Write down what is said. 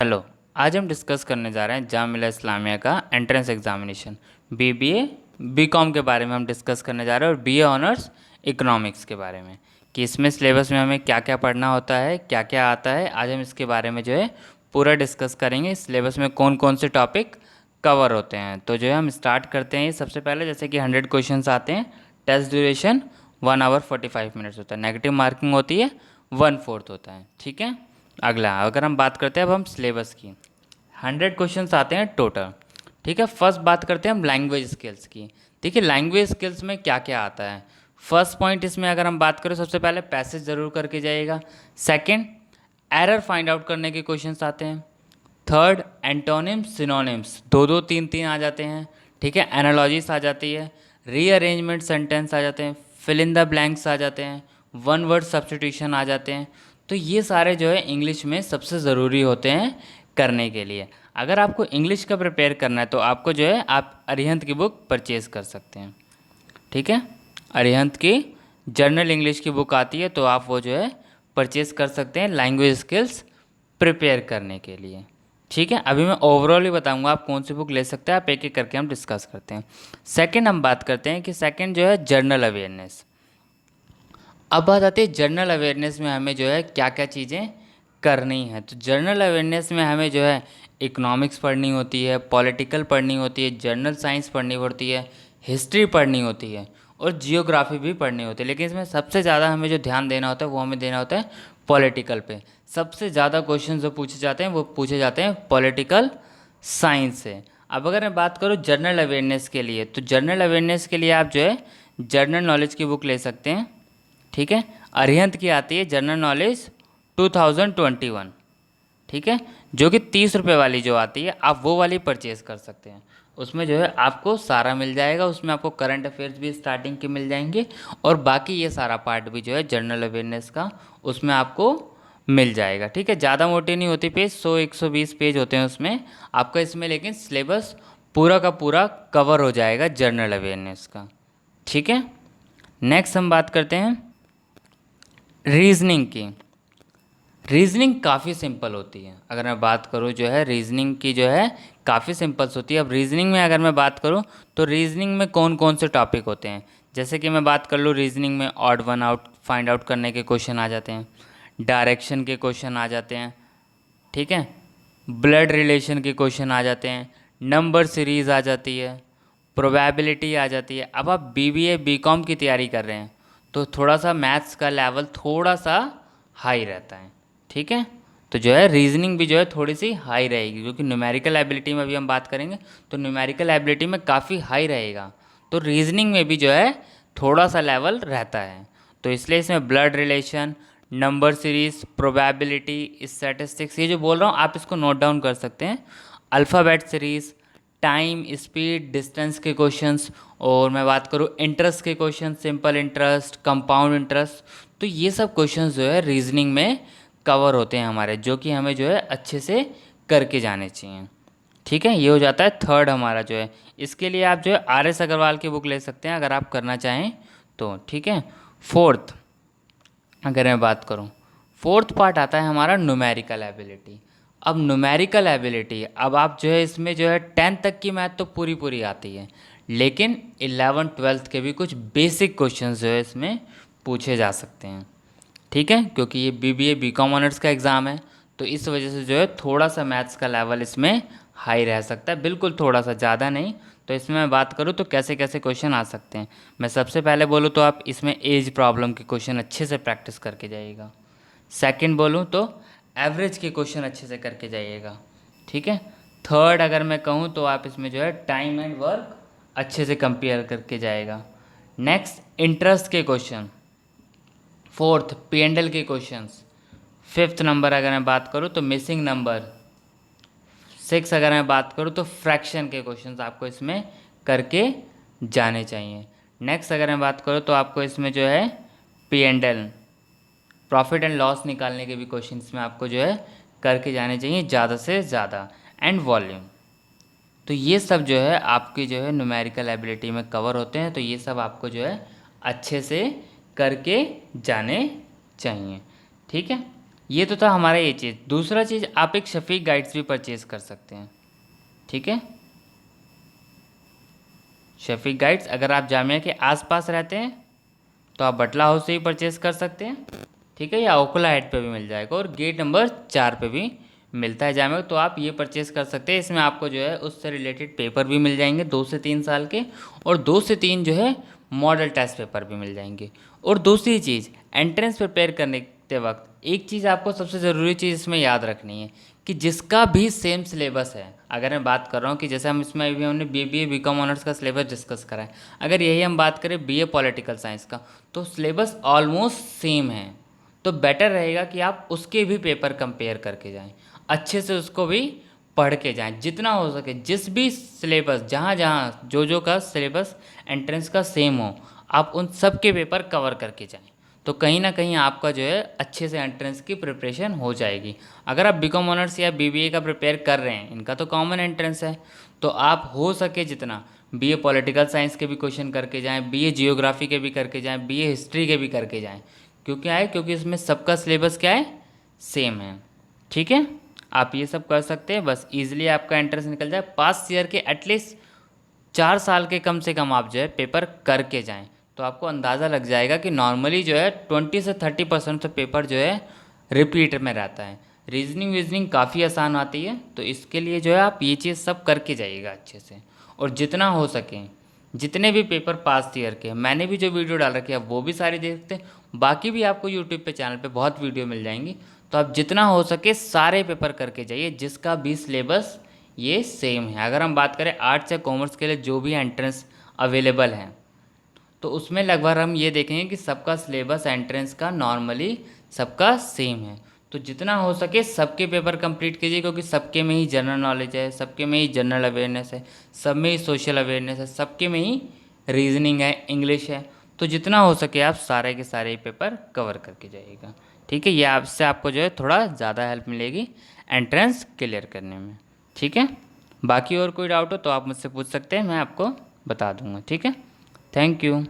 Hello. आज हम discuss करने जा रहे हैं जामिया इस्लामिया का एंट्रेंस एग्जामिनेशन बीबीए बीकॉम के बारे में हम डिस्कस करने जा रहे हैं और बीए ऑनर्स इकोनॉमिक्स के बारे में कि इसमें सिलेबस में हमें क्या क्या पढ़ना होता है, क्या क्या आता है। आज हम इसके बारे में जो है पूरा डिस्कस करेंगे। सिलेबस में कौन कौन से टॉपिक कवर होते हैं। तो जो है हम स्टार्ट करते हैं। सबसे पहले जैसे कि 100 क्वेश्चंस आते हैं। टेस्ट ड्यूरेशन 1 आवर 45 मिनट्स होता है। नेगेटिव मार्किंग होती है 1/4 होता है। ठीक है। अगला अगर हम बात करते हैं अब हम सिलेबस की, 100 क्वेश्चंस आते हैं टोटल। ठीक है। फर्स्ट बात करते हैं हम लैंग्वेज स्किल्स की। देखिए लैंग्वेज स्किल्स में क्या क्या आता है। फर्स्ट पॉइंट इसमें अगर हम बात करें, सबसे पहले पैसेज ज़रूर करके जाइएगा। सेकंड, एरर फाइंड आउट करने के क्वेश्चंस आते हैं। थर्ड, एंटोनिम्स सिनोनिम्स 2 2 3 3 आ जाते हैं। ठीक है। एनालॉजीज आ जाती है, रीअरेंजमेंट सेंटेंस आ जाते हैं, फिल इन द ब्लैंक्स आ जाते हैं, वन वर्ड सब्स्टिट्यूशन आ जाते हैं। तो ये सारे जो है इंग्लिश में सबसे ज़रूरी होते हैं करने के लिए। अगर आपको इंग्लिश का प्रिपेयर करना है तो आपको जो है आप अरिहंत की बुक परचेज़ कर सकते हैं। ठीक है। अरिहंत की जर्नल इंग्लिश की बुक आती है तो आप वो जो है परचेज़ कर सकते हैं लैंग्वेज स्किल्स प्रिपेयर करने के लिए। ठीक है। अभी मैं ओवरऑल ही बताऊंगा आप कौन सी बुक ले सकते हैं। आप एक एक करके हम डिस्कस करते हैं। सेकंड हम बात करते हैं कि सेकंड जो है जर्नल अवेयरनेस। अब बात आती है जनरल अवेयरनेस में हमें जो है क्या क्या चीज़ें करनी है। तो जनरल अवेयरनेस में हमें जो है इकोनॉमिक्स पढ़नी होती है, पॉलिटिकल पढ़नी होती है, जनरल साइंस पढ़नी पड़ती है, हिस्ट्री पढ़नी होती है और जियोग्राफी भी पढ़नी होती है। लेकिन इसमें सबसे ज़्यादा हमें जो ध्यान देना होता है वो हमें देना होता है पॉलिटिकल पे। सबसे ज़्यादा क्वेश्चन जो पूछे जाते हैं वो पूछे जाते हैं पॉलिटिकल साइंस से। अब अगर मैं बात करूँ जनरल अवेयरनेस के लिए, तो जनरल अवेयरनेस के लिए आप जो है जनरल नॉलेज की बुक ले सकते हैं। ठीक है। अरिहंत की आती है जनरल नॉलेज 2021। ठीक है। जो कि 30 रुपये वाली जो आती है आप वो वाली परचेज कर सकते हैं। उसमें जो है आपको सारा मिल जाएगा। उसमें आपको करंट अफेयर्स भी स्टार्टिंग के मिल जाएंगे और बाकी ये सारा पार्ट भी जो है जनरल अवेयरनेस का उसमें आपको मिल जाएगा। ठीक है। ज़्यादा मोटी नहीं होती पेज, 100 120 पेज होते हैं उसमें आपका। इसमें लेकिन सिलेबस पूरा का पूरा कवर हो जाएगा जनरल अवेयरनेस का। ठीक है। नेक्स्ट हम बात करते हैं रीजनिंग की। रीजनिंग काफ़ी सिंपल होती है। अगर मैं बात करूँ जो है रीजनिंग की जो है काफ़ी सिंपल्स होती है। अब रीजनिंग में अगर मैं बात करूँ तो रीजनिंग में कौन कौन से टॉपिक होते हैं, जैसे कि मैं बात कर लूँ रीजनिंग में odd one out find out करने के क्वेश्चन आ जाते हैं, डायरेक्शन के क्वेश्चन आ जाते हैं। ठीक है। ब्लड रिलेशन के क्वेश्चन आ जाते हैं, नंबर सीरीज आ जाती है, प्रोबेबिलिटी आ जाती है। अब आप बीबीए बीकॉम की तैयारी कर रहे हैं तो थोड़ा सा मैथ्स का लेवल थोड़ा सा हाई रहता है। ठीक है। तो जो है रीजनिंग भी जो है थोड़ी सी हाई रहेगी, क्योंकि न्यूमेरिकल एबिलिटी में भी हम बात करेंगे तो न्यूमेरिकल एबिलिटी में काफ़ी हाई रहेगा। तो रीजनिंग में भी जो है थोड़ा सा लेवल रहता है। तो इसलिए इसमें blood relation, number series, probability, statistics, ये जो बोल रहा हूँ आप इसको नोट डाउन कर सकते हैं। Alphabet series, time, speed, distance के क्वेश्चंस, और मैं बात करूँ इंटरेस्ट के question, simple interest, compound interest, तो ये सब क्वेश्चंस जो है रीजनिंग में कवर होते हैं हमारे, जो कि हमें जो है अच्छे से करके जाने चाहिए। ठीक है। ये हो जाता है थर्ड हमारा जो है। इसके लिए आप जो है आर एस अग्रवाल की बुक ले सकते हैं अगर आप करना चाहें तो। ठीक है। फोर्थ अगर मैं बात करूं, फोर्थ पार्ट आता है हमारा न्यूमेरिकल एबिलिटी। अब न्यूमेरिकल एबिलिटी, अब आप जो है इसमें जो है 10th तक की मैथ तो पूरी पूरी आती है, लेकिन 11 12th के भी कुछ बेसिक क्वेश्चंस जो है इसमें पूछे जा सकते हैं। ठीक है। क्योंकि ये बीबीए बीकॉम ऑनर्स का एग्ज़ाम है तो इस वजह से जो है थोड़ा सा मैथ्स का लेवल इसमें हाई रह सकता है, बिल्कुल थोड़ा सा, ज़्यादा नहीं। तो इसमें मैं बात करूँ तो कैसे कैसे क्वेश्चन आ सकते हैं। मैं सबसे पहले बोलूँ तो आप इसमें एज प्रॉब्लम के क्वेश्चन अच्छे से प्रैक्टिस करके जाइएगा। सेकंड बोलूँ तो एवरेज के क्वेश्चन अच्छे से करके जाइएगा। ठीक है। थर्ड अगर मैं कहूँ तो आप इसमें जो है टाइम एंड वर्क अच्छे से कंपेयर करके जाएगा। नेक्स्ट इंटरेस्ट के क्वेश्चन। फोर्थ पी&एल के क्वेश्चंस। फिफ्थ नंबर अगर मैं बात करूँ तो मिसिंग नंबर। सिक्स अगर मैं बात करूँ तो फ्रैक्शन के क्वेश्चंस आपको इसमें करके जाने चाहिए। नेक्स्ट अगर मैं बात करूँ तो आपको इसमें जो है पी&एल, प्रॉफिट एंड लॉस निकालने के भी क्वेश्चन इसमें आपको जो है करके जाने चाहिए ज़्यादा से ज़्यादा। And volume. तो ये सब जो है आपकी जो है न्यूमेरिकल एबिलिटी में कवर होते हैं। तो ये सब आपको जो है अच्छे से करके जाने चाहिए। ठीक है। ये तो था हमारा ये चीज़। दूसरा चीज़, आप एक शफीक गाइड्स भी परचेज़ कर सकते हैं, ठीक है। शफीक गाइड्स अगर आप जामिया के आसपास रहते हैं तो आप बटला हाउस से ही परचेज़ कर सकते हैं, ठीक है, या ओखला हेड पे भी मिल जाएगा और गेट नंबर 4 पे भी मिलता है जामिया, तो आप ये परचेज़ कर सकते हैं। इसमें आपको जो है उससे रिलेटेड पेपर भी मिल जाएंगे 2 से 3 साल के, और 2 से 3 जो है मॉडल टेस्ट पेपर भी मिल जाएंगे। और दूसरी चीज़, एंट्रेंस प्रिपेयर करने के वक्त एक चीज़ आपको सबसे ज़रूरी चीज़ इसमें याद रखनी है कि जिसका भी सेम सिलेबस है, अगर मैं बात कर रहा हूँ कि जैसे हम इसमें अभी हमने BBA BCom ऑनर्स का सिलेबस डिस्कस करा है, अगर यही हम बात करें BA पॉलिटिकल साइंस का, तो सिलेबस ऑलमोस्ट सेम है। तो बेटर रहेगा कि आप उसके भी पेपर कंपेयर करके जाएं, अच्छे से उसको भी पढ़ के जाएं, जितना हो सके। जिस भी सिलेबस, जहाँ जहाँ जो का सिलेबस एंट्रेंस का सेम हो, आप उन सब के पेपर कवर करके जाएं, तो कहीं ना कहीं आपका जो है अच्छे से एंट्रेंस की प्रिपरेशन हो जाएगी। अगर आप बीकॉम ऑनर्स या BBA का प्रिपेयर कर रहे हैं, इनका तो कॉमन एंट्रेंस है, तो आप हो सके जितना BA पॉलिटिकल साइंस के भी क्वेश्चन करके जाएं, BA जियोग्राफी के भी करके जाएं, BA हिस्ट्री के भी करके जाएं। क्यों क्या है? क्योंकि इसमें सबका सिलेबस क्या है, सेम है, ठीक है। आप ये सब कर सकते हैं, बस ईजिली आपका एंट्रेंस निकल जाए। पास ईयर के एटलीस्ट 4 साल के कम से कम आप जो है पेपर करके जाएं, तो आपको अंदाज़ा लग जाएगा कि नॉर्मली जो है 20 से 30% तो पेपर जो है रिपीट में रहता है। रीजनिंग वीजनिंग काफ़ी आसान आती है, तो इसके लिए जो है आप ये चीज़ सब करके जाइएगा अच्छे से। और जितना हो सके, जितने भी पेपर पास ईयर के, मैंने भी जो वीडियो डाल रखी है वो भी सारी देखते हैं, बाकी भी आपको यूट्यूब पे चैनल पे बहुत वीडियो मिल जाएंगी, तो आप जितना हो सके सारे पेपर करके जाइए, जिसका भी सिलेबस ये सेम है। अगर हम बात करें आर्ट्स या कॉमर्स के लिए जो भी एंट्रेंस अवेलेबल हैं, तो उसमें लगभग हम ये देखेंगे कि सबका सिलेबस एंट्रेंस का नॉर्मली सबका सेम है। तो जितना हो सके सबके पेपर कंप्लीट कीजिए, क्योंकि सबके में ही जनरल नॉलेज है, सबके में ही जनरल अवेयरनेस है, सब में ही सोशल अवेयरनेस है, सबके में ही रीजनिंग है, इंग्लिश है। तो जितना हो सके आप सारे के सारे पेपर कवर करके जाइएगा, ठीक है। ये आपसे आपको जो है थोड़ा ज़्यादा हेल्प मिलेगी एंट्रेंस क्लियर करने में, ठीक है। बाकी और कोई डाउट हो तो आप मुझसे पूछ सकते हैं, मैं आपको बता दूंगा, ठीक है। Thank you.